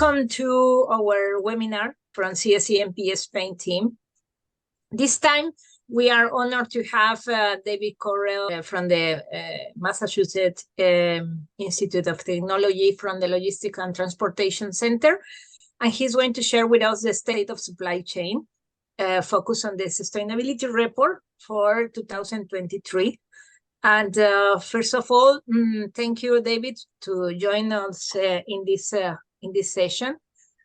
Welcome to our webinar from CSCMP Spain team. This time, we are honored to have David Correll from the Massachusetts Institute of Technology from the Logistics and Transportation Center. And he's going to share with us the state of supply chain, focus on the sustainability report for 2023. And first of all, thank you, David, to join us in this session.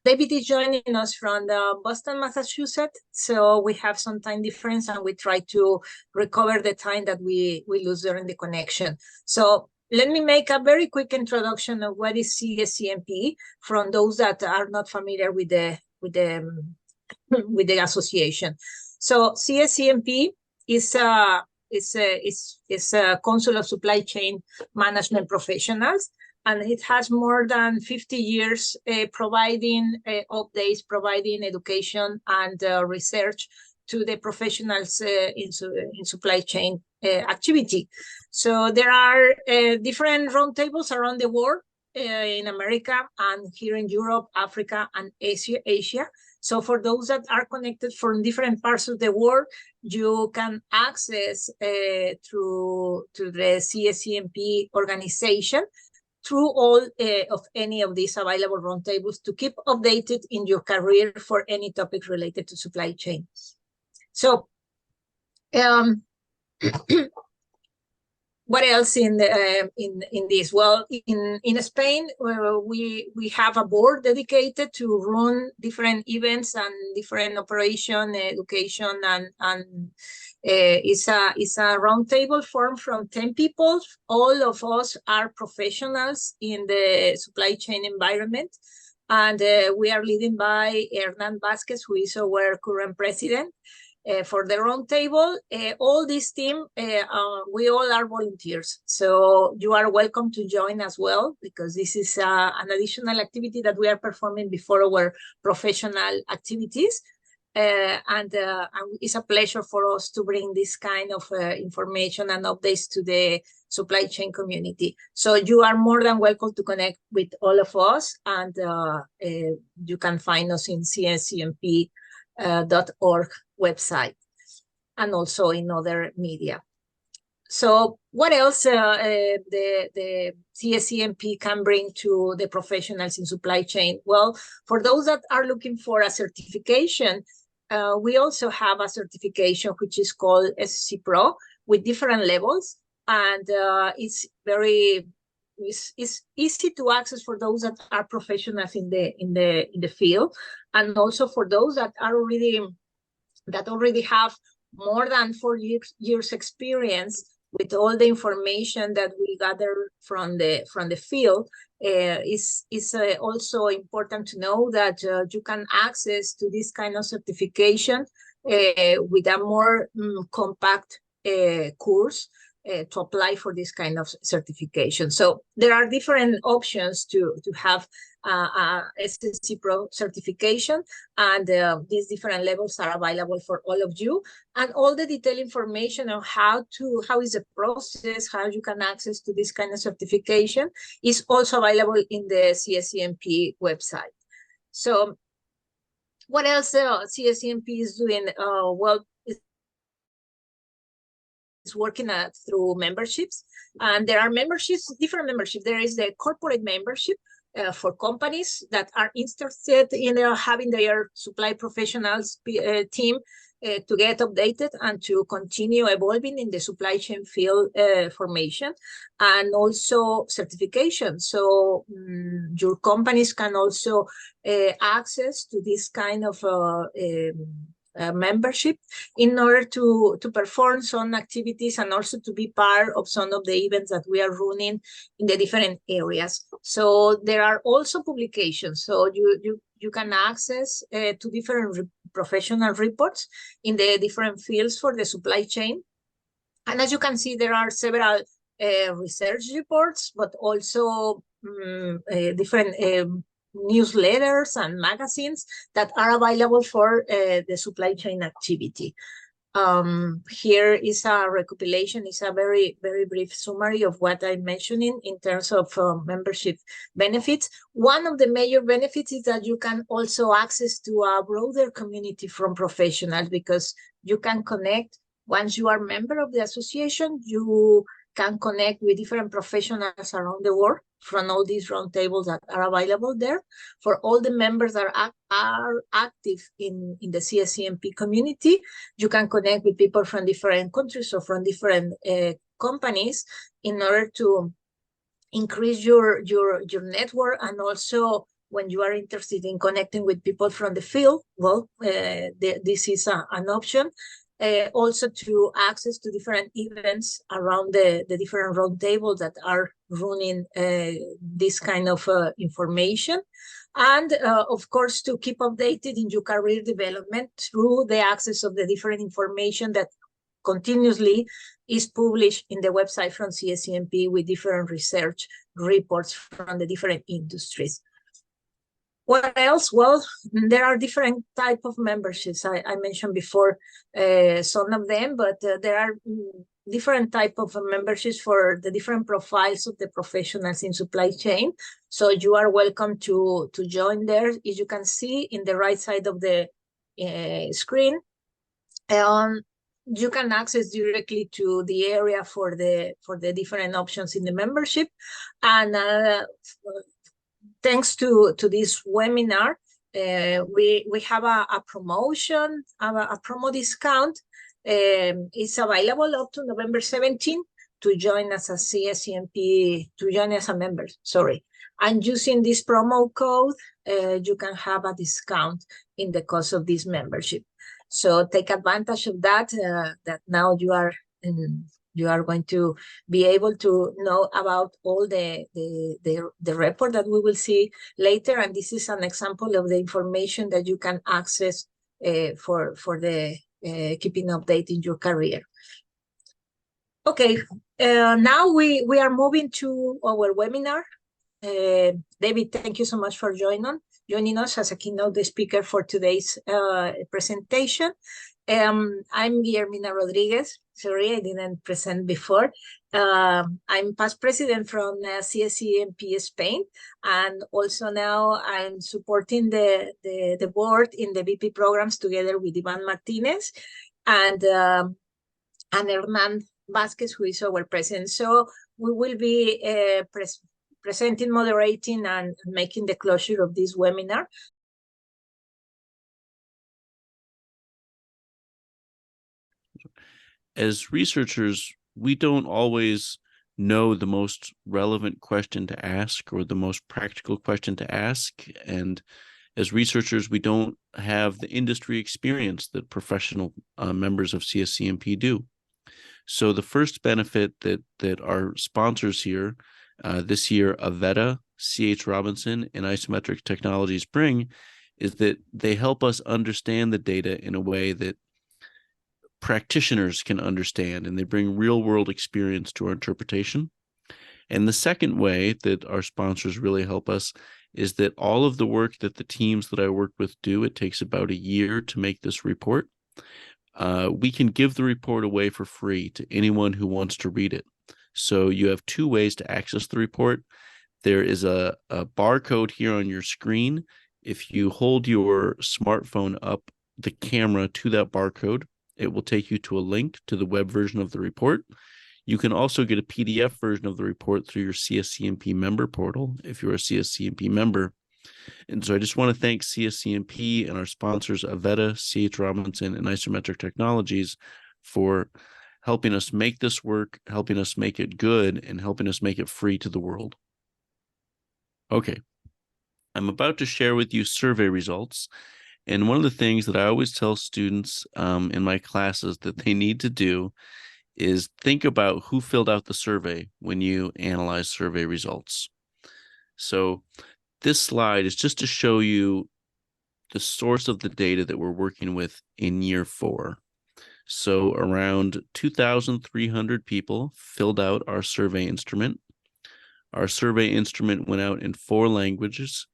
David is joining us from Boston, Massachusetts, so we have some time difference and we try to recover the time that we lose during the connection. So let me make a very quick introduction of what is CSCMP from those that are not familiar with the association. So CSCMP is a Council of Supply Chain Management Professionals, and it has more than 50 years providing updates, providing education and research to the professionals in supply chain activity. So there are different roundtables around the world, in America and here in Europe, Africa, and Asia. So for those that are connected from different parts of the world, you can access through the CSCMP organization through all of any of these available roundtables to keep updated in your career for any topic related to supply chain. So, what else in this? Well, in Spain, we have a board dedicated to run different events and different operation, education, and it's a roundtable formed from 10 people. All of us are professionals in the supply chain environment, and we are led by Hernan Vasquez, who is our current president. For the roundtable, all this team, we all are volunteers. So you are welcome to join as well, because this is an additional activity that we are performing before our professional activities. And it's a pleasure for us to bring this kind of information and updates to the supply chain community. So you are more than welcome to connect with all of us, and you can find us in cscmp.org website and also in other media. So what else the CSCMP can bring to the professionals in supply chain? Well, for those that are looking for a certification, we also have a certification which is called SC Pro with different levels, and it's easy to access for those that are professionals in the field, and also for those that are already have more than 4 years experience with all the information that we gather from the field. Is also important to know that you can access to this kind of certification with a more compact course to apply for this kind of certification. So there are different options to have SSC Pro certification, and these different levels are available for all of you. And all the detailed information on how is the process, how you can access to this kind of certification is also available in the CSCMP website. So what else CSCMP is doing? Well, it's working through memberships, and there are memberships, different memberships. There is the corporate membership for companies that are interested in having their supply professionals team to get updated and to continue evolving in the supply chain field formation, and also certification. So your companies can also access to this kind of membership in order to perform some activities and also to be part of some of the events that we are running in the different areas. So there are also publications. So you can access to different professional reports in the different fields for the supply chain. And as you can see, there are several research reports, but also different newsletters and magazines that are available for the supply chain activity. Here is a recapitulation, is a very, very brief summary of what I'm mentioning in terms of membership benefits. One of the major benefits is that you can also access to a broader community from professionals, because you can connect, once you are a member of the association, you can connect with different professionals around the world from all these roundtables that are available there. For all the members that are active in the CSCMP community, you can connect with people from different countries or from different companies in order to increase your network. And also, when you are interested in connecting with people from the field, well, this is an option. Also to access to different events around the different roundtables that are running this kind of information. And of course, to keep updated in your career development through the access of the different information that continuously is published in the website from CSCMP with different research reports from the different industries. What else? Well, there are different type of memberships. I mentioned before some of them, but there are different type of memberships for the different profiles of the professionals in supply chain. So you are welcome to join there. As you can see in the right side of the screen, you can access directly to the area for the different options in the membership. And thanks to this webinar, we have a promotion, a promo discount. It's available up to November 17 to join as a CSCMP, to join as a member, sorry. And using this promo code, you can have a discount in the cost of this membership. So take advantage of that, that now you are going to be able to know about all the report that we will see later. And this is an example of the information that you can access for the keeping updating your career. Okay, now we are moving to our webinar. David, thank you so much for joining us as a keynote speaker for today's presentation. I'm Guillermina Rodriguez. Sorry, I didn't present before. I'm past president from CSCMP Spain, and also now I'm supporting the board in the VP programs together with Ivan Martinez and Hernan Vasquez, who is our president. So we will be presenting, moderating, and making the closure of this webinar. As researchers, we don't always know the most relevant question to ask or the most practical question to ask. And as researchers, we don't have the industry experience that professional members of CSCMP do. So the first benefit that our sponsors here, this year, Avetta, C.H. Robinson, and Isometric Technologies bring, is that they help us understand the data in a way that practitioners can understand, and they bring real-world experience to our interpretation. And the second way that our sponsors really help us is that all of the work that the teams that I work with do, it takes about a year to make this report. We can give the report away for free to anyone who wants to read it. So you have two ways to access the report. There is a barcode here on your screen. If you hold your smartphone up the camera to that barcode, it will take you to a link to the web version of the report. You can also get a PDF version of the report through your CSCMP member portal if you're a CSCMP member. And so I just want to thank CSCMP and our sponsors, Avetta, C.H. Robinson, and Isometric Technologies, for helping us make this work, helping us make it good, and helping us make it free to the world. Okay, I'm about to share with you survey results. And one of the things that I always tell students in my classes that they need to do is think about who filled out the survey when you analyze survey results. So this slide is just to show you the source of the data that we're working with in year 4. So around 2,300 people filled out our survey instrument. Our survey instrument went out in 4 languages: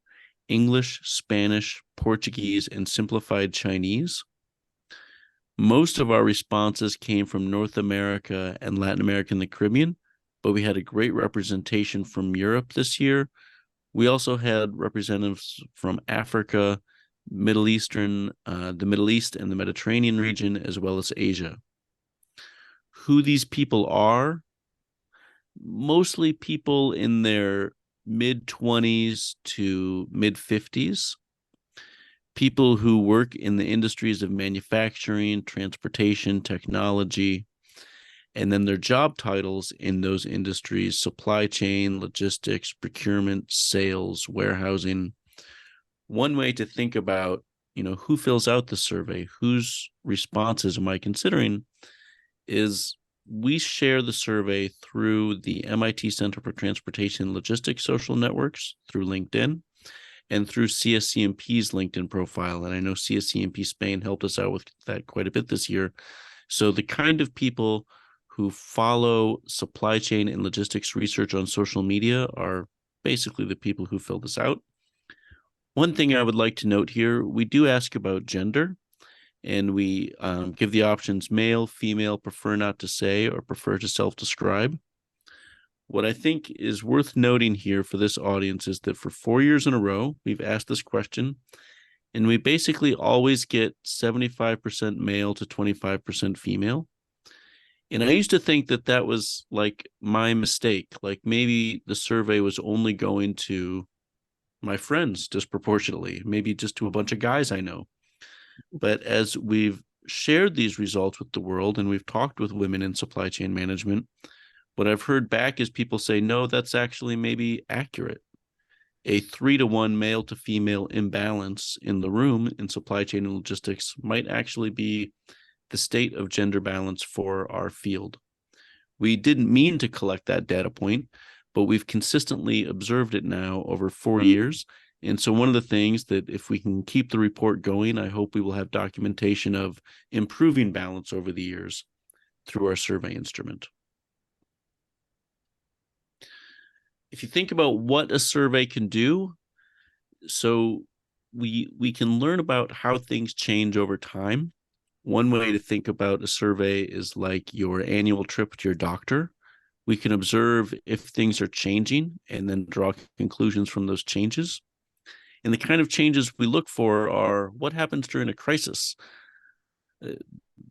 English, Spanish, Portuguese, and simplified Chinese. Most of our responses came from North America and Latin America and the Caribbean, but we had a great representation from Europe this year. We also had representatives from Africa, the Middle East and the Mediterranean region, as well as Asia. Who these people are? Mostly people in their mid-20s to mid-50s, people who work in the industries of manufacturing, transportation, technology, and then their job titles in those industries: supply chain, logistics, procurement, sales, warehousing. One way to think about, who fills out the survey, whose responses am I considering, is we share the survey through the MIT Center for Transportation and Logistics social networks, through LinkedIn, and through CSCMP's LinkedIn profile. And I know CSCMP Spain helped us out with that quite a bit this year. So the kind of people who follow supply chain and logistics research on social media are basically the people who fill this out. One thing I would like to note here, we do ask about gender, and we give the options male, female, prefer not to say, or prefer to self-describe. What I think is worth noting here for this audience is that for 4 years in a row, we've asked this question, and we basically always get 75% male to 25% female. And I used to think that that was like my mistake. Like maybe the survey was only going to my friends disproportionately, maybe just to a bunch of guys I know. But as we've shared these results with the world and we've talked with women in supply chain management, what I've heard back is people say, no, that's actually maybe accurate. A 3-to-1 male to female imbalance in the room in supply chain and logistics might actually be the state of gender balance for our field. We didn't mean to collect that data point, but we've consistently observed it now over 4 years. And so one of the things that if we can keep the report going, I hope we will have documentation of improving balance over the years through our survey instrument. If you think about what a survey can do, so we can learn about how things change over time. One way to think about a survey is like your annual trip to your doctor. We can observe if things are changing and then draw conclusions from those changes. And the kind of changes we look for are what happens during a crisis.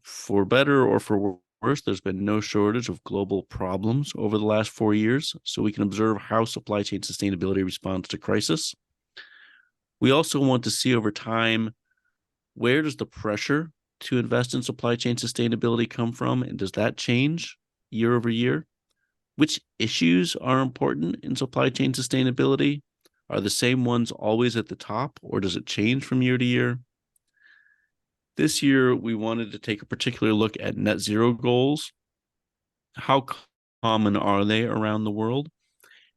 For better or for worse, there's been no shortage of global problems over the last 4 years, so we can observe how supply chain sustainability responds to crisis. We also want to see over time, where does the pressure to invest in supply chain sustainability come from, and does that change year over year? Which issues are important in supply chain sustainability? Are the same ones always at the top, or does it change from year to year? This year, we wanted to take a particular look at net zero goals. How common are they around the world?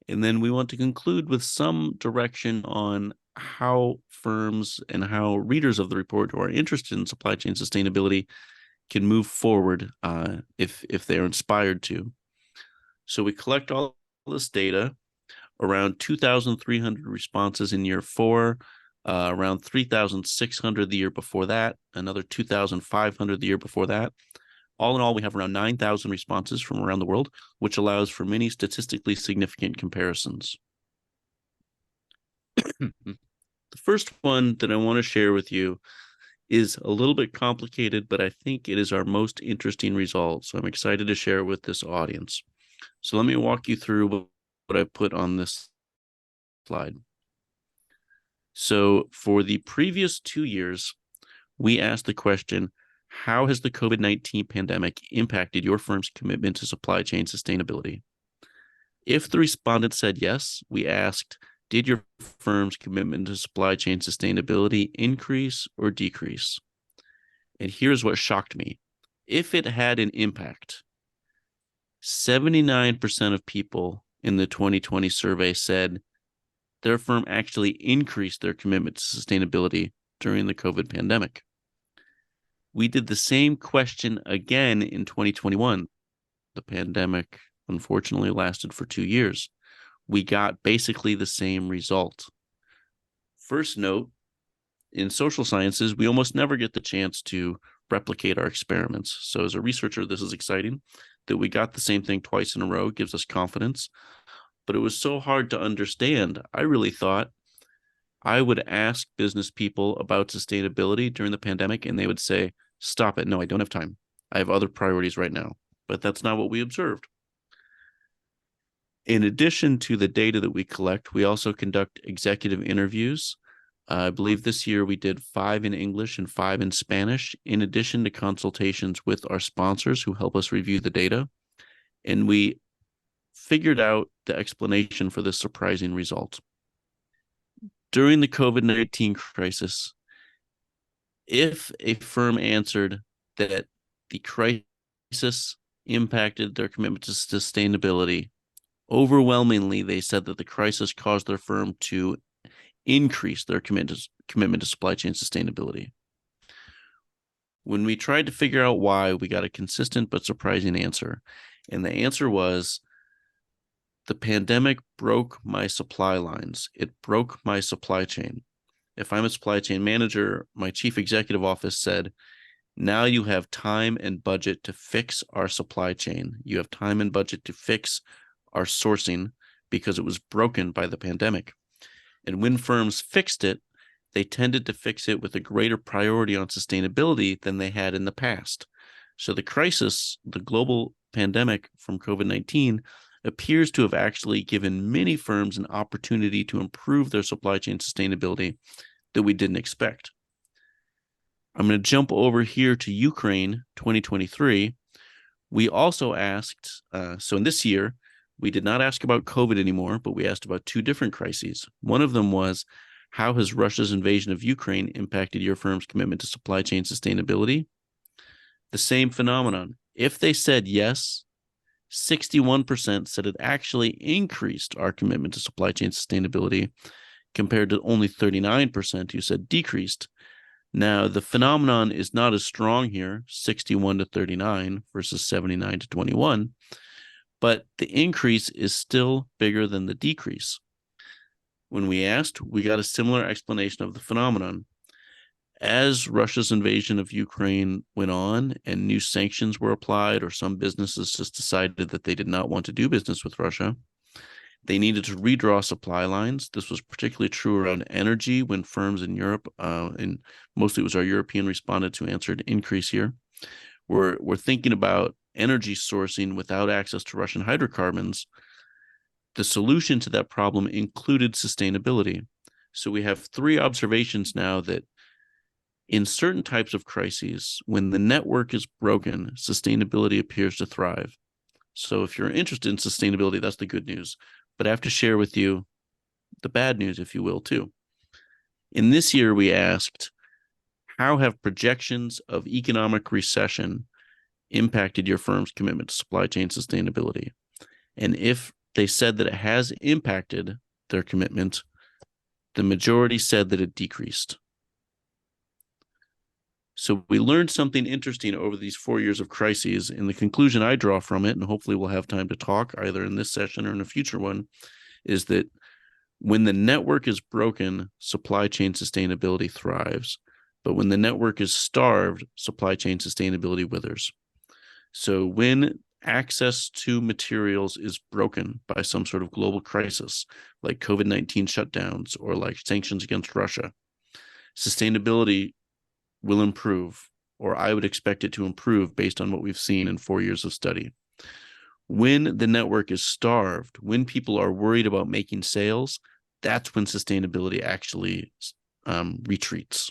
And then we want to conclude with some direction on how firms and how readers of the report who are interested in supply chain sustainability can move forward if they're inspired to. So we collect all this data, around 2,300 responses in year 4, around 3,600 the year before that, another 2,500 the year before that. All in all, we have around 9,000 responses from around the world, which allows for many statistically significant comparisons. The first one that I want to share with you is a little bit complicated, but I think it is our most interesting result. So I'm excited to share it with this audience. So let me walk you through what I put on this slide. So for the previous 2 years, we asked the question, how has the COVID-19 pandemic impacted your firm's commitment to supply chain sustainability? If the respondent said yes, we asked, did your firm's commitment to supply chain sustainability increase or decrease? And here's what shocked me. If it had an impact, 79% of people in the 2020 survey said their firm actually increased their commitment to sustainability during the COVID pandemic. We did the same question again in 2021. The pandemic, unfortunately, lasted for 2 years. We got basically the same result. First note, in social sciences, we almost never get the chance to replicate our experiments. So as a researcher, this is exciting that we got the same thing twice in a row. It gives us confidence. But it was so hard to understand. I really thought I would ask business people about sustainability during the pandemic, and they would say, stop it. No, I don't have time. I have other priorities right now. But that's not what we observed. In addition to the data that we collect, we also conduct executive interviews. I believe this year we did 5 in English and 5 in Spanish, in addition to consultations with our sponsors who help us review the data. And we figured out the explanation for this surprising result. During the COVID-19 crisis, if a firm answered that the crisis impacted their commitment to sustainability, overwhelmingly, they said that the crisis caused their firm to increase their commitment to supply chain sustainability. When we tried to figure out why, we got a consistent but surprising answer. And the answer was, the pandemic broke my supply lines. It broke my supply chain. If I'm a supply chain manager, my chief executive office said, now you have time and budget to fix our supply chain. You have time and budget to fix our sourcing because it was broken by the pandemic. And when firms fixed it, they tended to fix it with a greater priority on sustainability than they had in the past. So the crisis, the global pandemic from COVID-19, appears to have actually given many firms an opportunity to improve their supply chain sustainability that we didn't expect. I'm going to jump over here to Ukraine 2023. We also asked, so in this year, we did not ask about COVID anymore, but we asked about 2 different crises. One of them was, how has Russia's invasion of Ukraine impacted your firm's commitment to supply chain sustainability? The same phenomenon. If they said yes, 61% said it actually increased our commitment to supply chain sustainability, compared to only 39% who said decreased. Now, the phenomenon is not as strong here, 61 to 39 versus 79 to 21, but the increase is still bigger than the decrease. When we asked, we got a similar explanation of the phenomenon. As Russia's invasion of Ukraine went on and new sanctions were applied, or some businesses just decided that they did not want to do business with Russia, they needed to redraw supply lines. This was particularly true around energy, when firms in Europe, and mostly it was our European respondents who answered increase here, were thinking about energy sourcing without access to Russian hydrocarbons. The solution to that problem included sustainability. So we have 3 observations now that in certain types of crises, when the network is broken, sustainability appears to thrive. So if you're interested in sustainability, that's the good news. But I have to share with you the bad news, if you will, too. In this year, we asked, how have projections of economic recession impacted your firm's commitment to supply chain sustainability? And if they said that it has impacted their commitment, the majority said that it decreased. So we learned something interesting over these 4 years of crises, and the conclusion I draw from it, and hopefully we'll have time to talk either in this session or in a future one, is that when the network is broken, supply chain sustainability thrives. But when the network is starved, supply chain sustainability withers. So when access to materials is broken by some sort of global crisis, like COVID-19 shutdowns or like sanctions against Russia, sustainability will improve, or I would expect it to improve based on what we've seen in 4 years of study. When the network is starved, when people are worried about making sales, that's when sustainability actually retreats.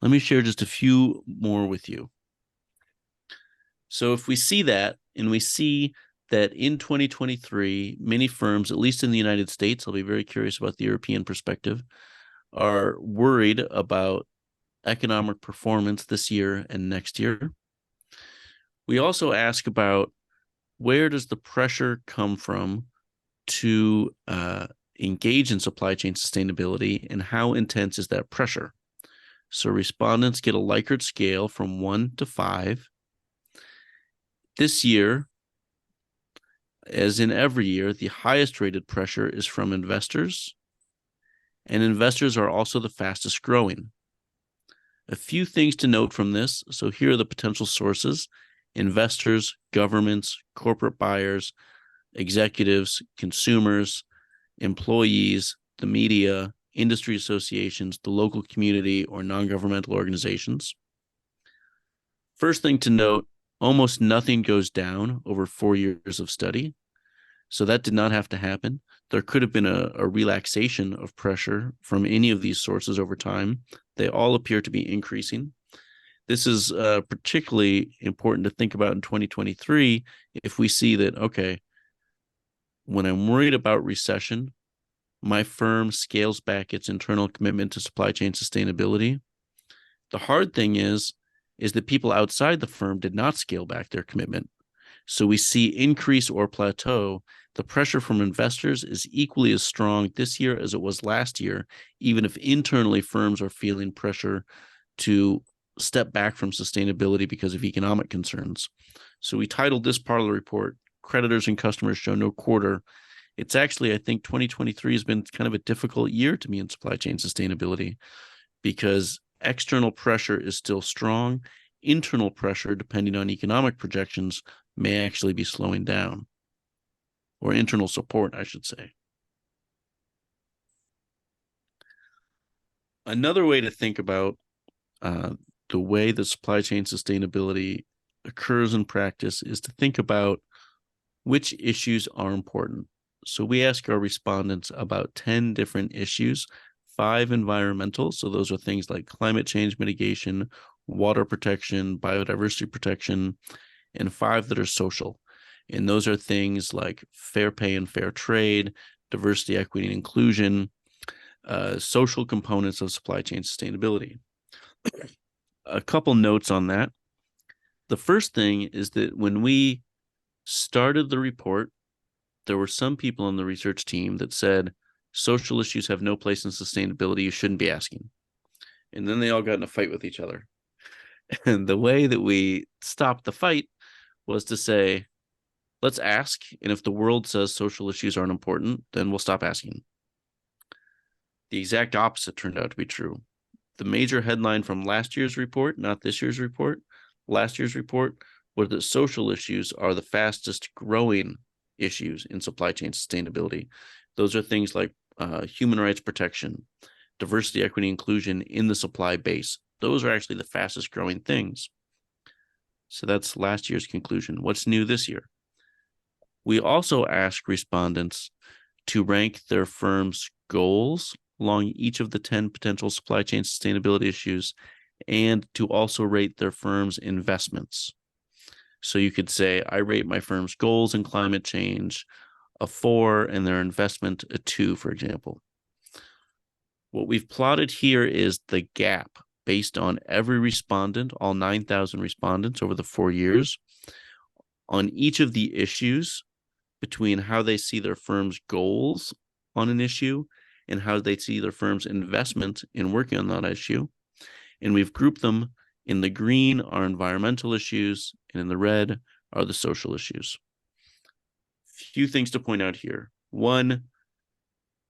Let me share just a few more with you. So if we see that, and we see that in 2023, many firms, at least in the United States, I'll be very curious about the European perspective, are worried about economic performance this year and next year. We also ask about, where does the pressure come from to engage in supply chain sustainability, and how intense is that pressure? So respondents get a Likert scale from 1 to 5. This year, as in every year, the highest rated pressure is from investors, and investors are also the fastest growing. A few things to note from this. So here are the potential sources: investors, governments, corporate buyers, executives, consumers, employees, the media, industry associations, the local community, or non-governmental organizations. First thing to note, almost nothing goes down over 4 years of study. So that did not have to happen. There could have been a relaxation of pressure from any of these sources over time. They all appear to be increasing. This is particularly important to think about in 2023 if we see that, okay, when I'm worried about recession, my firm scales back its internal commitment to supply chain sustainability. The hard thing is that people outside the firm did not scale back their commitment. So we see increase or plateau. The pressure from investors is equally as strong this year as it was last year, even if internally firms are feeling pressure to step back from sustainability because of economic concerns. So we titled this part of the report, Creditors and Customers Show No Quarter. It's actually, I think 2023 has been kind of a difficult year to me in supply chain sustainability because external pressure is still strong. Internal pressure, depending on economic projections, may actually be slowing down, or internal support, I should say. Another way to think about the way that supply chain sustainability occurs in practice is to think about which issues are important. So we ask our respondents about 10 different issues, 5 environmental. So those are things like climate change mitigation, water protection, biodiversity protection, and 5 that are social. And those are things like fair pay and fair trade, diversity, equity, and inclusion, social components of supply chain sustainability. A couple notes on that. The first thing is that when we started the report, there were some people on the research team that said social issues have no place in sustainability, you shouldn't be asking. And then they all got in a fight with each other. And the way that we stopped the fight was to say, let's ask, and if the world says social issues aren't important, then we'll stop asking. The exact opposite turned out to be true. The major headline from last year's report, not this year's report, last year's report, was that social issues are the fastest growing issues in supply chain sustainability. Those are things like human rights protection, diversity, equity, inclusion in the supply base. Those are actually the fastest growing things. So that's last year's conclusion. What's new this year? We also asked respondents to rank their firm's goals along each of the 10 potential supply chain sustainability issues and to also rate their firm's investments. So you could say, I rate my firm's goals in climate change a 4 and their investment a 2, for example. What we've plotted here is the gap based on every respondent, all 9,000 respondents over the 4 years, on each of the issues between how they see their firm's goals on an issue and how they see their firm's investment in working on that issue. And we've grouped them. In the green are environmental issues, and in the red are the social issues. Few things to point out here. 1,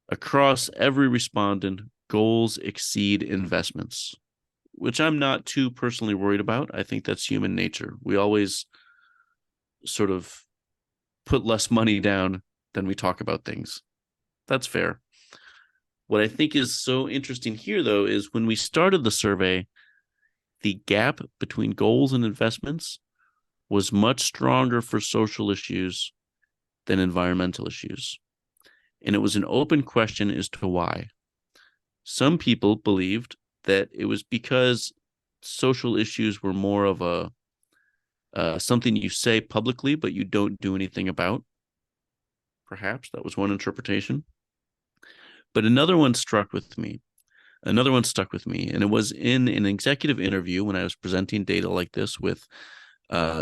across every respondent, goals exceed investments, which I'm not too personally worried about. I think that's human nature. We always sort of put less money down than we talk about things. That's fair. What I think is so interesting here, though, is when we started the survey, the gap between goals and investments was much stronger for social issues than environmental issues. And it was an open question as to why. Some people believed that it was because social issues were more of a something you say publicly, but you don't do anything about. Perhaps that was one interpretation. But another one stuck with me, and it was in an executive interview when I was presenting data like this with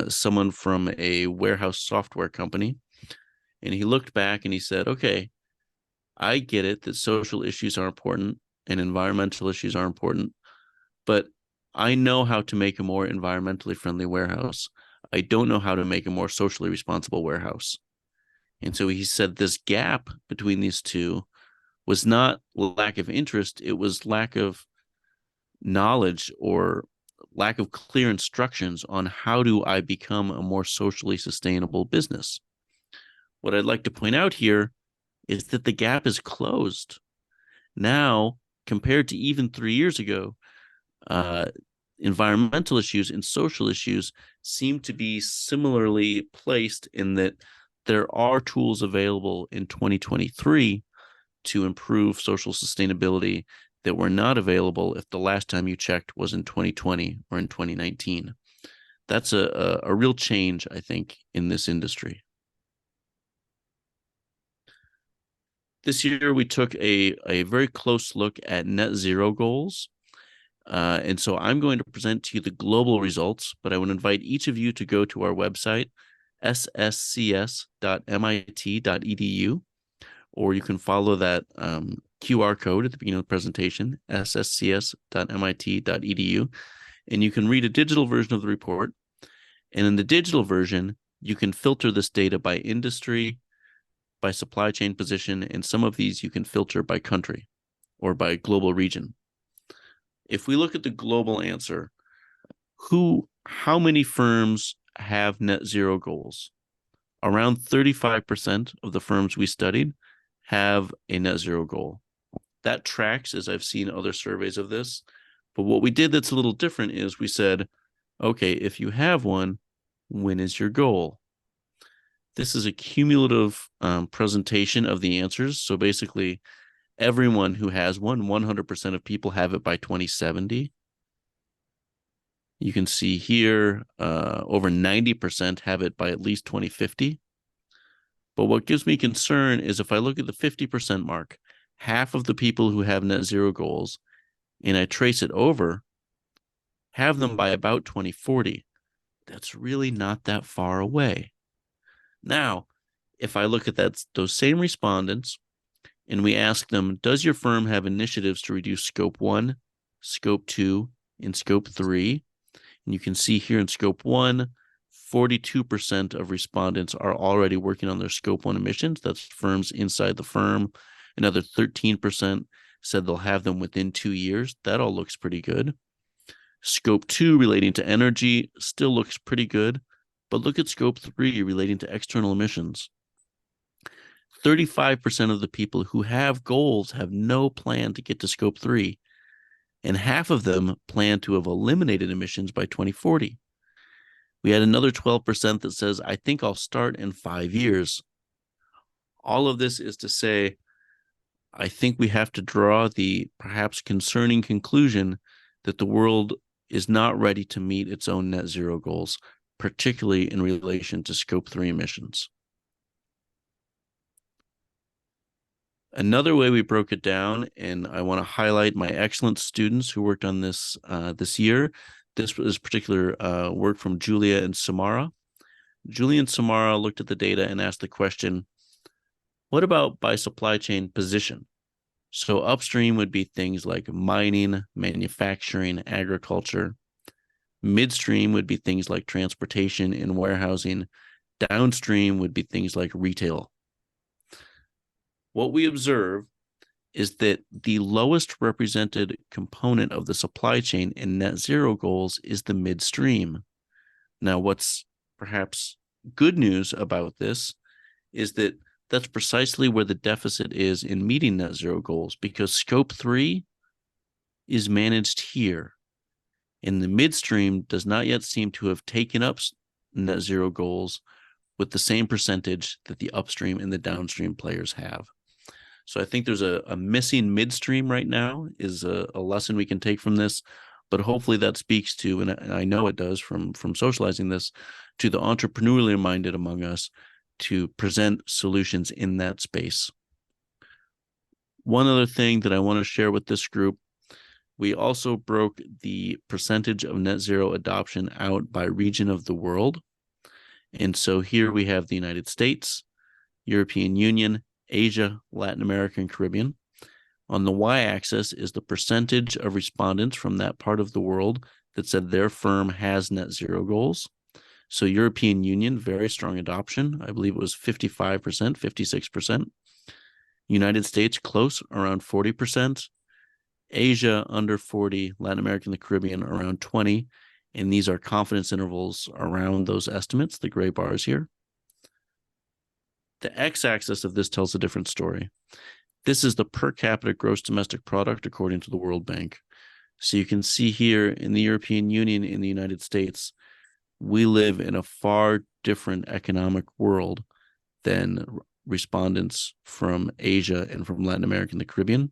someone from a warehouse software company. And he looked back and he said, okay, I get it that social issues are important and environmental issues are important, but I know how to make a more environmentally friendly warehouse. I don't know how to make a more socially responsible warehouse. And so he said this gap between these two was not lack of interest, it was lack of knowledge or lack of clear instructions on how do I become a more socially sustainable business. What I'd like to point out here is that the gap is closed. Now, compared to even 3 years ago, environmental issues and social issues seem to be similarly placed in that there are tools available in 2023 to improve social sustainability that were not available if the last time you checked was in 2020 or in 2019. That's a real change, I think, in this industry. This year, we took a very close look at net zero goals. And so I'm going to present to you the global results, but I would invite each of you to go to our website, sscs.mit.edu, or you can follow that QR code at the beginning of the presentation, sscs.mit.edu, and you can read a digital version of the report. And in the digital version, you can filter this data by industry, by supply chain position, and some of these you can filter by country or by global region. If we look at the global answer, how many firms have net zero goals? Around 35% of the firms we studied have a net zero goal. That tracks as I've seen other surveys of this. But what we did that's a little different is we said, okay, if you have one, when is your goal? This is a cumulative presentation of the answers. So basically, everyone who has one, 100% of people have it by 2070. You can see here, over 90% have it by at least 2050. But what gives me concern is if I look at the 50% mark, half of the people who have net zero goals, and I trace it over, have them by about 2040. That's really not that far away. Now, if I look at those same respondents, and we ask them, does your firm have initiatives to reduce scope 1, scope 2, and scope 3? And you can see here in scope 1, 42% of respondents are already working on their scope 1 emissions. That's firms inside the firm. Another 13% said they'll have them within 2 years. That all looks pretty good. Scope 2 relating to energy still looks pretty good. But look at scope 3 relating to external emissions. 35% of the people who have goals have no plan to get to scope 3, and half of them plan to have eliminated emissions by 2040. We had another 12% that says, I think I'll start in 5 years. All of this is to say, I think we have to draw the perhaps concerning conclusion that the world is not ready to meet its own net zero goals, particularly in relation to scope 3 emissions. Another way we broke it down, and I want to highlight my excellent students who worked on this this year. This was particular work from Julia and Samara. Julia and Samara looked at the data and asked the question, what about by supply chain position? So upstream would be things like mining, manufacturing, agriculture. Midstream would be things like transportation and warehousing. Downstream would be things like retail. What we observe is that the lowest represented component of the supply chain in net zero goals is the midstream. Now, what's perhaps good news about this is that that's precisely where the deficit is in meeting net zero goals, because scope 3 is managed here. And the midstream does not yet seem to have taken up net zero goals with the same percentage that the upstream and the downstream players have. So I think there's a missing midstream right now is a lesson we can take from this, but hopefully that speaks to, and I know it does from socializing this, to the entrepreneurially minded among us to present solutions in that space. One other thing that I want to share with this group, we also broke the percentage of net zero adoption out by region of the world. And so here we have the United States, European Union, Asia, Latin America, and Caribbean. On the y-axis is the percentage of respondents from that part of the world that said their firm has net zero goals. So European Union, very strong adoption. I believe it was 55%, 56%. United States, close, around 40%. Asia under 40, Latin America and the Caribbean around 20. And these are confidence intervals around those estimates, the gray bars here. The x-axis of this tells a different story. This is the per capita gross domestic product according to the World Bank. So you can see here in the European Union, in the United States, we live in a far different economic world than respondents from Asia and from Latin America and the Caribbean.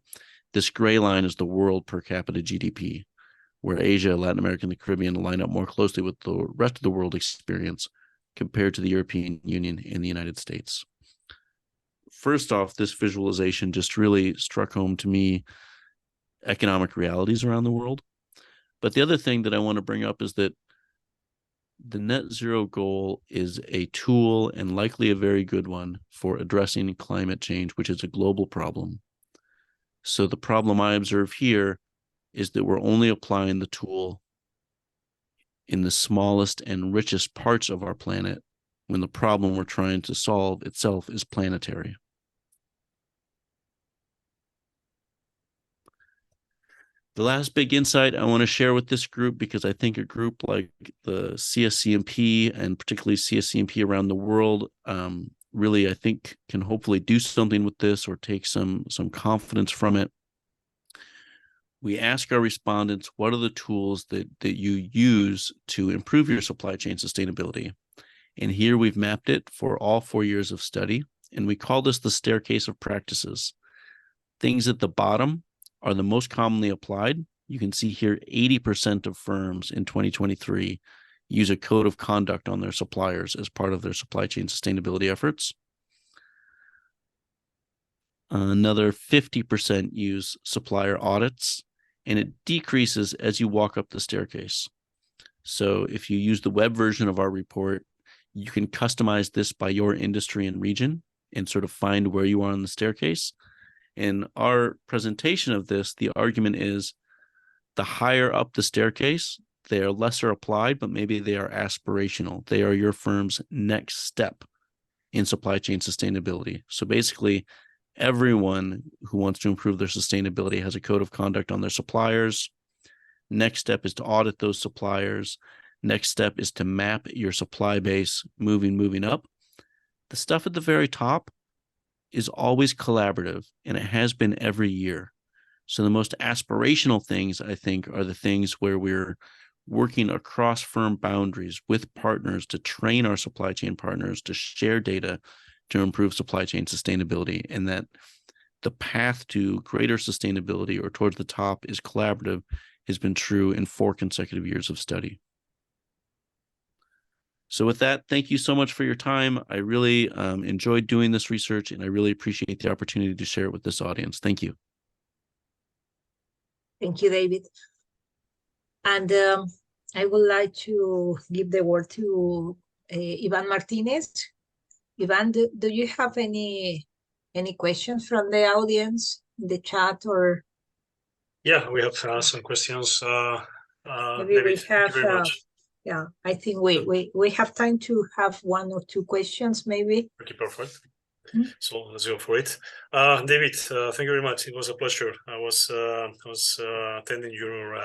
This gray line is the world per capita GDP, where Asia, Latin America, and the Caribbean line up more closely with the rest of the world experience compared to the European Union and the United States. First off, this visualization just really struck home to me economic realities around the world. But the other thing that I want to bring up is that the net zero goal is a tool, and likely a very good one, for addressing climate change, which is a global problem. So the problem I observe here is that we're only applying the tool in the smallest and richest parts of our planet, when the problem we're trying to solve itself is planetary. The last big insight I want to share with this group, because I think a group like the CSCMP, and particularly CSCMP around the world, really, I think, can hopefully do something with this or take some confidence from it. We ask our respondents, what are the tools that you use to improve your supply chain sustainability? And here we've mapped it for all 4 years of study, and we call this the staircase of practices. Things at the bottom are the most commonly applied. You can see here 80% of firms in 2023 use a code of conduct on their suppliers as part of their supply chain sustainability efforts. Another 50% use supplier audits, and it decreases as you walk up the staircase. So if you use the web version of our report, you can customize this by your industry and region and sort of find where you are on the staircase. In our presentation of this, the argument is the higher up the staircase, they are lesser applied, but maybe they are aspirational. They are your firm's next step in supply chain sustainability. So basically, everyone who wants to improve their sustainability has a code of conduct on their suppliers. Next step is to audit those suppliers. Next step is to map your supply base, moving up. The stuff at the very top is always collaborative, and it has been every year. So the most aspirational things, I think, are the things where we're working across firm boundaries with partners to train our supply chain partners to share data to improve supply chain sustainability, and that the path to greater sustainability or towards the top is collaborative has been true in 4 consecutive years of study. So with that, thank you so much for your time. I really enjoyed doing this research, and I really appreciate the opportunity to share it with this audience. Thank you. Thank you, David. And I would like to give the word to Ivan Martinez. Ivan, do you have any questions from the audience in the chat, or? Yeah, we have some questions. Maybe David, we have, thank you very much. Yeah, I think we have time to have 1 or 2 questions, maybe. Okay, perfect. Mm-hmm. So let's go for it. David, thank you very much. It was a pleasure. I was attending your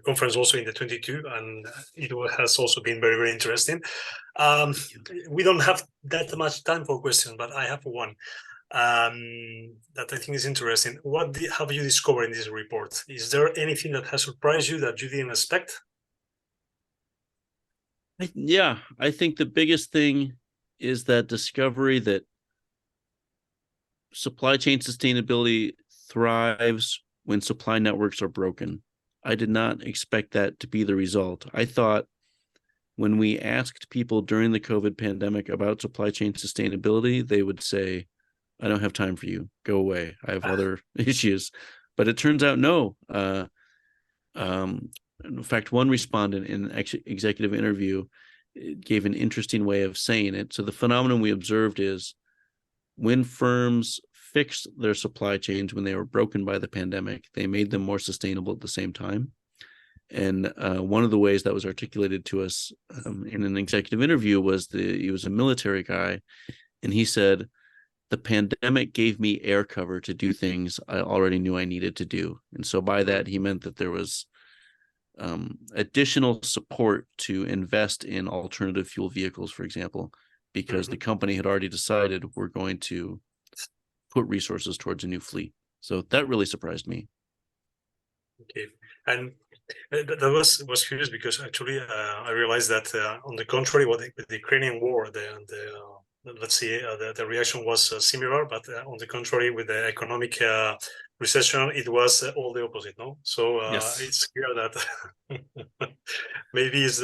conference also in the 22, and it has also been very, very interesting. We don't have that much time for questions, but I have one that I think is interesting. What have you discovered in this report? Is there anything that has surprised you that you didn't expect? Yeah, I think the biggest thing is that discovery that supply chain sustainability thrives when supply networks are broken. I did not expect that to be the result. I thought when we asked people during the COVID pandemic about supply chain sustainability, they would say, I don't have time for you. Go away. I have other issues. But it turns out, no. In fact, one respondent in an executive interview gave an interesting way of saying it. So the phenomenon we observed is when firms fixed their supply chains when they were broken by the pandemic, they made them more sustainable at the same time. And one of the ways that was articulated to us in an executive interview was he was a military guy, and he said, the pandemic gave me air cover to do things I already knew I needed to do. And so by that, he meant that there was additional support to invest in alternative fuel vehicles, for example, because the company had already decided we're going to put resources towards a new fleet. So that really surprised me. Okay, and that was curious because actually I realized that on the contrary, with the Ukrainian war, let's see, the reaction was similar, but on the contrary, with the economic recession, it was all the opposite. No, so Yes. it's clear that maybe is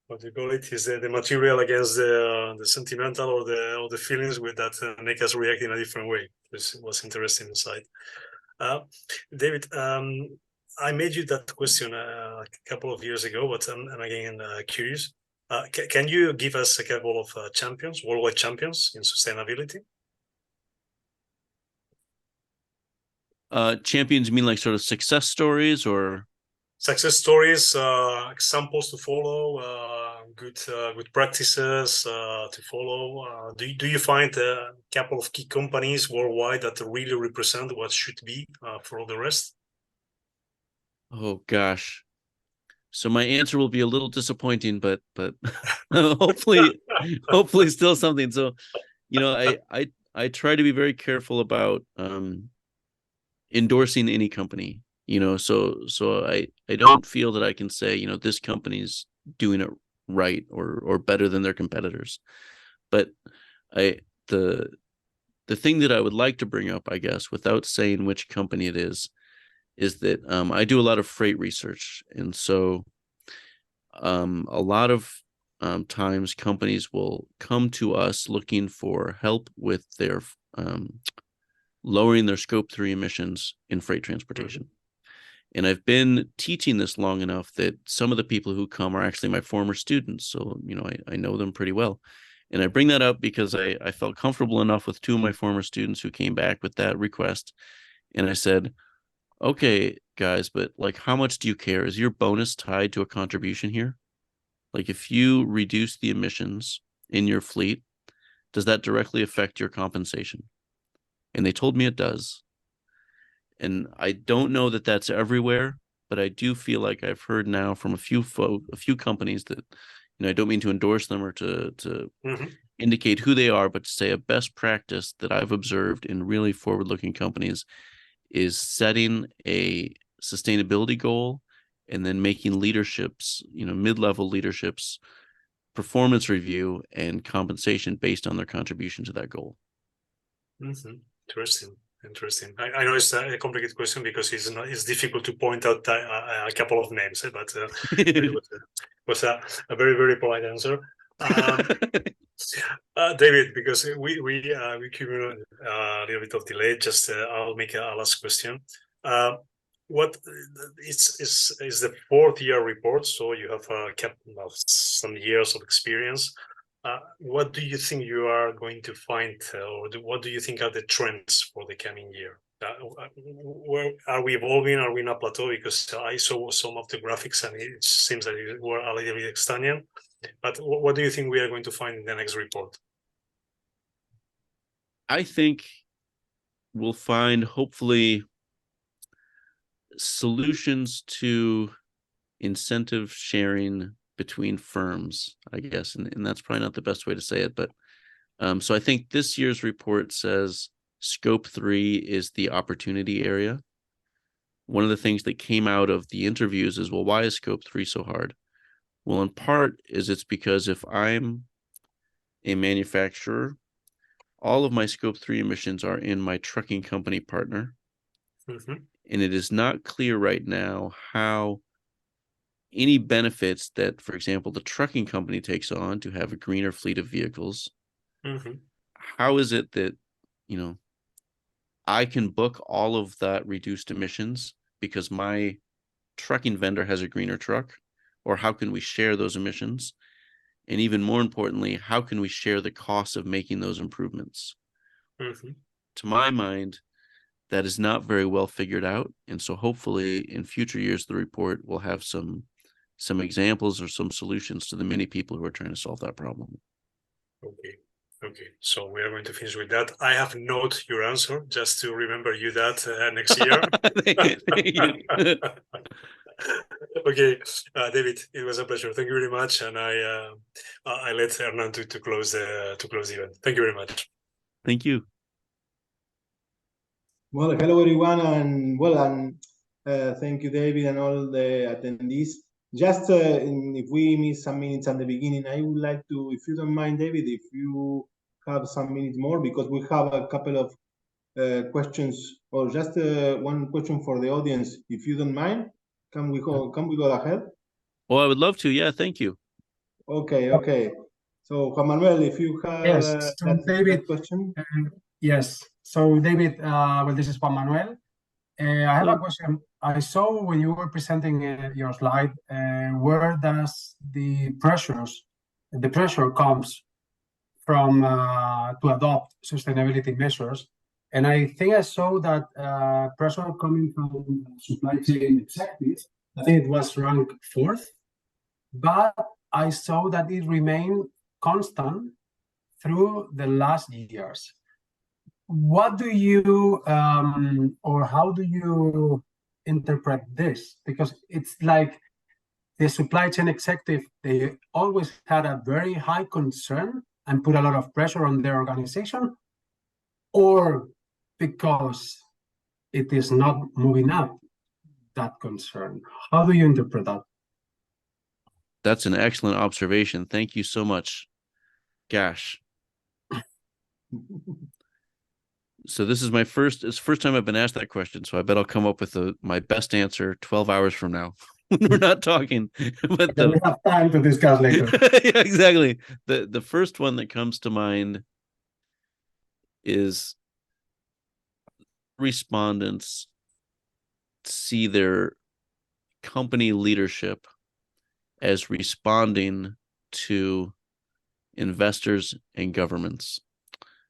what do you call it? Is the material against the sentimental or the feelings with that make us react in a different way. This was interesting insight. David, I made you that question a couple of years ago, but I'm again curious. Can you give us a couple of champions, worldwide champions in sustainability? Champions, you mean like sort of success stories or? Success stories, examples to follow, good practices to follow. Do you find a couple of key companies worldwide that really represent what should be for all the rest? Oh gosh. So my answer will be a little disappointing, but hopefully still something. So, I try to be very careful about endorsing any company, so I don't feel that I can say, this company's doing it right or better than their competitors. But the thing that I would like to bring up, I guess, without saying which company it is that I do a lot of freight research. And so a lot of times companies will come to us looking for help with their lowering their scope 3 emissions in freight transportation. And I've been teaching this long enough that some of the people who come are actually my former students. So, I know them pretty well. And I bring that up because I felt comfortable enough with 2 of my former students who came back with that request. And I said, okay, guys, but like, how much do you care? Is your bonus tied to a contribution here? Like, if you reduce the emissions in your fleet, does that directly affect your compensation? And they told me it does. And I don't know that that's everywhere, but I do feel like I've heard now from a few companies that, I don't mean to endorse them or to indicate who they are, but to say a best practice that I've observed in really forward-looking companies is setting a sustainability goal and then making leaderships, mid-level leaderships, performance review and compensation based on their contribution to that goal. Interesting. I know it's a complicated question because it's difficult to point out a couple of names, but it was a very, very polite answer. David, because we keep a little bit of delay, just I'll make a last question. What is the 4th year report? So you have some years of experience. What do you think you are going to find, or what do you think are the trends for the coming year? Where are we evolving? Are we in a plateau? Because I saw some of the graphics and it seems that we're a little bit stagnant. But what do you think we are going to find in the next report? I think we'll find, hopefully, solutions to incentive sharing between firms, I guess. And that's probably not the best way to say it. But so I think this year's report says scope 3 is the opportunity area. One of the things that came out of the interviews is, well, why is scope 3 so hard? Well, in part it's because if I'm a manufacturer, all of my scope 3 emissions are in my trucking company partner. And it is not clear right now how any benefits that, for example, the trucking company takes on to have a greener fleet of vehicles. How is it that, I can book all of that reduced emissions because my trucking vendor has a greener truck? Or how can we share those emissions? And even more importantly, how can we share the costs of making those improvements? To my mind, that is not very well figured out. And so hopefully in future years, the report will have some examples or some solutions to the many people who are trying to solve that problem. Okay, so we are going to finish with that. I have noted your answer just to remember you that next year. Thank you. Okay, David, it was a pleasure. Thank you very much, and I let Hernan to close the event. Thank you very much. Thank you. Well, hello everyone, and thank you, David, and all the attendees. Just if we miss some minutes at the beginning, I would like to, if you don't mind, David, if you have some minutes more, because we have a couple of questions, or just one question for the audience. If you don't mind, can we go ahead? Well, I would love to. Yeah, thank you. Okay. So Juan Manuel, if you have David, that question. Yes. So David, well, this is Juan Manuel. I have a question. I saw when you were presenting your slide, where does the pressure comes from to adopt sustainability measures. And I think I saw that pressure coming from supply chain executives. I think it was ranked 4th, but I saw that it remained constant through the last years. What do you, or how do you interpret this? Because it's like the supply chain executive, they always had a very high concern and put a lot of pressure on their organization, or because it is not moving up, that concern. How do you interpret that? That's an excellent observation. Thank you so much, Gash. So this is it's the first time I've been asked that question, so I bet I'll come up with my best answer 12 hours from now when we're not talking. But we have time to discuss later. Yeah, exactly. The first one that comes to mind is respondents see their company leadership as responding to investors and governments.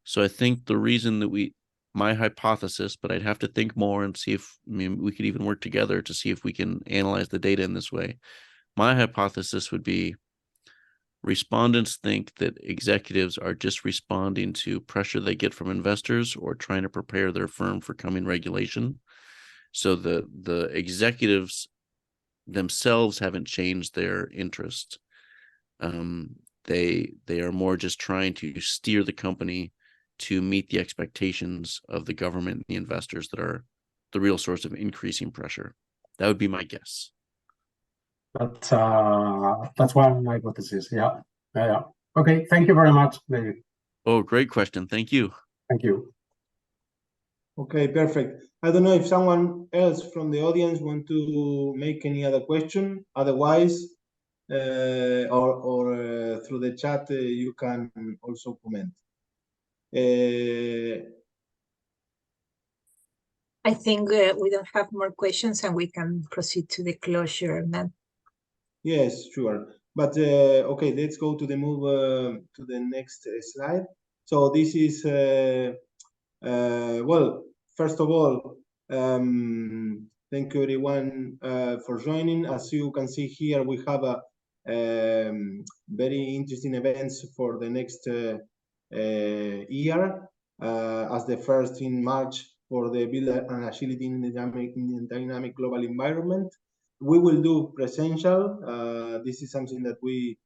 So I think the reason that my hypothesis, but I'd have to think more and see if, we could even work together to see if we can analyze the data in this way. My hypothesis would be respondents think that executives are just responding to pressure they get from investors or trying to prepare their firm for coming regulation. So the executives themselves haven't changed their interest. They are more just trying to steer the company to meet the expectations of the government and the investors that are the real source of increasing pressure. That would be my guess. That's one hypothesis. Yeah. Okay, thank you very much, David. Oh, great question. Thank you. Thank you. Okay, perfect. I don't know if someone else from the audience want to make any other question. Otherwise, or through the chat, you can also comment. I think we don't have more questions and we can proceed to the closure now. Yes, sure. But okay, let's go to the next slide. So this is well, first of all, thank you everyone for joining. As you can see here, we have a very interesting events for the next year. As the first in March for the Build and Agility in the Dynamic Global Environment. We will do presential. This is something that we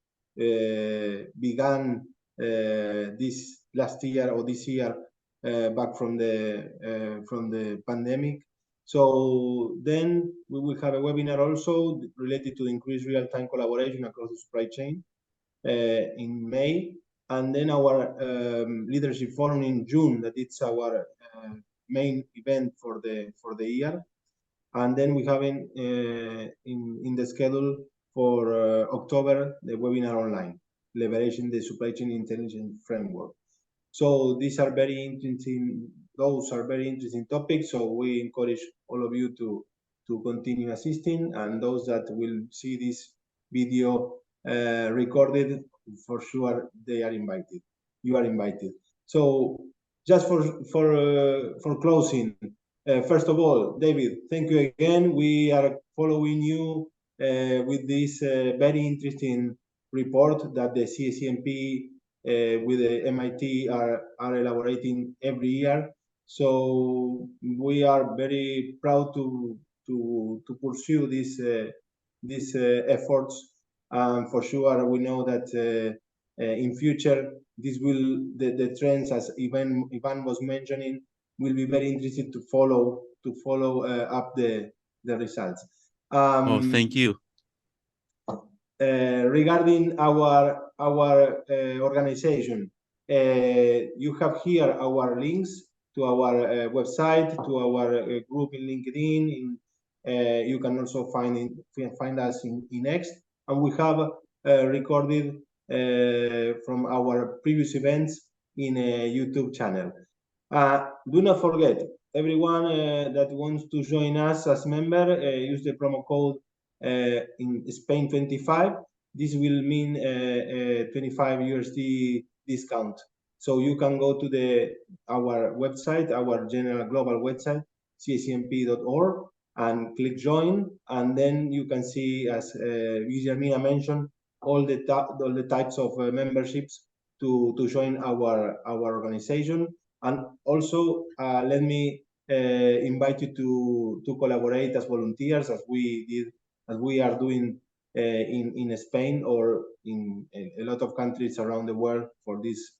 began this last year or this year back from the pandemic. So then we will have a webinar also related to increased real-time collaboration across the supply chain in May, and then our leadership forum in June. That it's our main event for the year. And then we have in the schedule for October the webinar online, leveraging the supply chain intelligence framework. So these are very interesting. Those are very interesting topics. So we encourage all of you to continue assisting, and those that will see this video recorded, for sure they are invited. You are invited. So just for closing. First of all, David, thank you again. We are following you with this very interesting report that the CSCMP with the MIT are elaborating every year. So we are very proud to pursue these efforts. For sure, we know that in future the trends, as Ivan was mentioning, will be very interested to follow up the results. Thank you. Regarding our organization, you have here our links to our website, to our group in LinkedIn. You can also find us in X, and we have recorded from our previous events in a YouTube channel. Do not forget, everyone that wants to join us as member, use the promo code in Spain 25. This will mean a 25 USD discount. So you can go to our website, our general global website, cscmp.org, and click join, and then you can see, as Guillermina mentioned, all the types of memberships to join our organization. And also, let me invite you to collaborate as volunteers, as we are doing in Spain or in a lot of countries around the world for this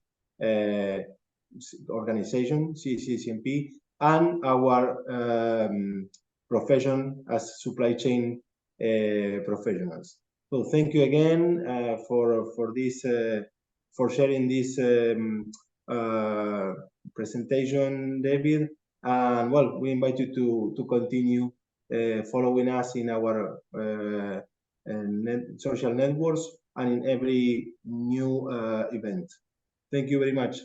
organization, CSCMP, and our profession as supply chain professionals. So thank you again for this, for sharing this presentation, David. And well, we invite you to continue following us in our social networks and in every new event. Thank you very much.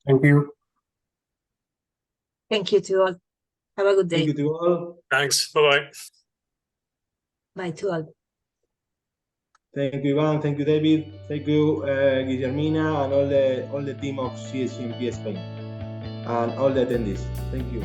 Thank you. Thank you to all. Have a good day. Thank you to all. Thanks. Bye-bye. Bye to all. Thank you, Ivan. Thank you, David. Thank you, Guillermina, and all the team of CSCMP Spain, and all the attendees. Thank you.